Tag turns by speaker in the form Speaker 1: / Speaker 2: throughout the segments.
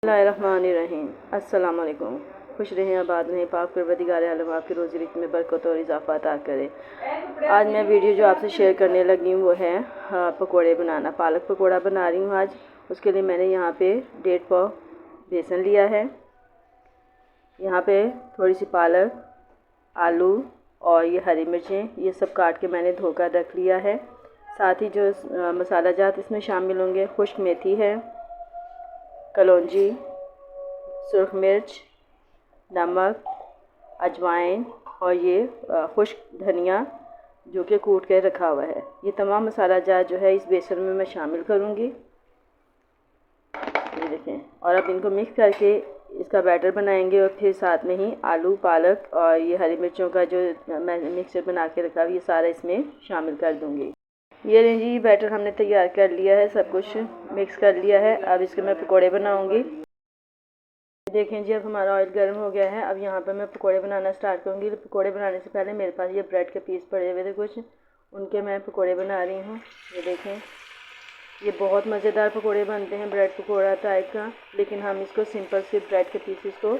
Speaker 1: बिस्मिल्लाहिर्रहमानिर्रहीम। अस्सलाम वालेकुम। खुश रहें, आबाद रहें, पाक परवरदिगार आलम आपकी रोज़ी रिज़्क़ में बरकत और इजाफ़ा अता करे। आज मैं वीडियो जो आपसे शेयर करने लगी हूँ वो है पकोड़े बनाना। पालक पकोड़ा बना रही हूँ आज। उसके लिए मैंने यहाँ पे 1.5 पाव बेसन लिया है। यहाँ पे थोड़ी सी पालक, आलू और ये हरी मिर्चें, ये सब काट के मैंने धोकर रख लिया है। साथ ही जो मसाला जात इसमें शामिल होंगे, खुश्क मेथी है, कलौंजी, सुरख मिर्च, नमक, अजवाइन और ये खुश्क धनिया जो कि कूट के रखा हुआ है। ये तमाम मसाला जात जो है इस बेसन में मैं शामिल करूँगी। ये देखें। और अब इनको मिक्स करके इसका बैटर बनाएंगे और फिर साथ में ही आलू, पालक और ये हरी मिर्चों का जो मैं मिक्सचर बना के रखा हुआ ये सारा इसमें शामिल कर दूँगी। ये जी बैटर हमने तैयार कर लिया है, सब कुछ मिक्स कर लिया है। अब इसके मैं पकोड़े बनाऊंगी। देखें जी, अब हमारा ऑयल गर्म हो गया है। अब यहाँ पर मैं पकोड़े बनाना स्टार्ट करूँगी। तो पकोड़े बनाने से पहले मेरे पास ये ब्रेड के पीस पड़े हुए थे कुछ, उनके मैं पकोड़े बना रही हूँ। ये देखें, ये बहुत मज़ेदार पकोड़े बनते हैं, ब्रेड पकोड़ा टाइप का। लेकिन हम इसको सिंपल से ब्रेड के पीसेस को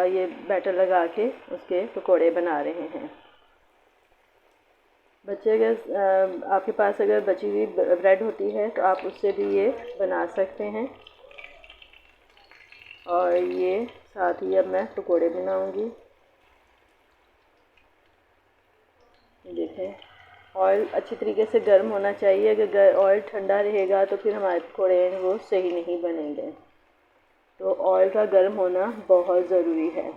Speaker 1: ये बैटर लगा के उसके पकोड़े बना रहे हैं। बच्चे अगर आपके पास अगर बची हुई ब्रेड होती है तो आप उससे भी ये बना सकते हैं। और ये साथ ही अब मैं पकोड़े बनाऊंगी। देखें, ऑयल अच्छी तरीके से गर्म होना चाहिए। अगर ऑयल ठंडा रहेगा तो फिर हमारे पकोड़े हैं वो सही नहीं बनेंगे। तो ऑयल का गर्म होना बहुत ज़रूरी है।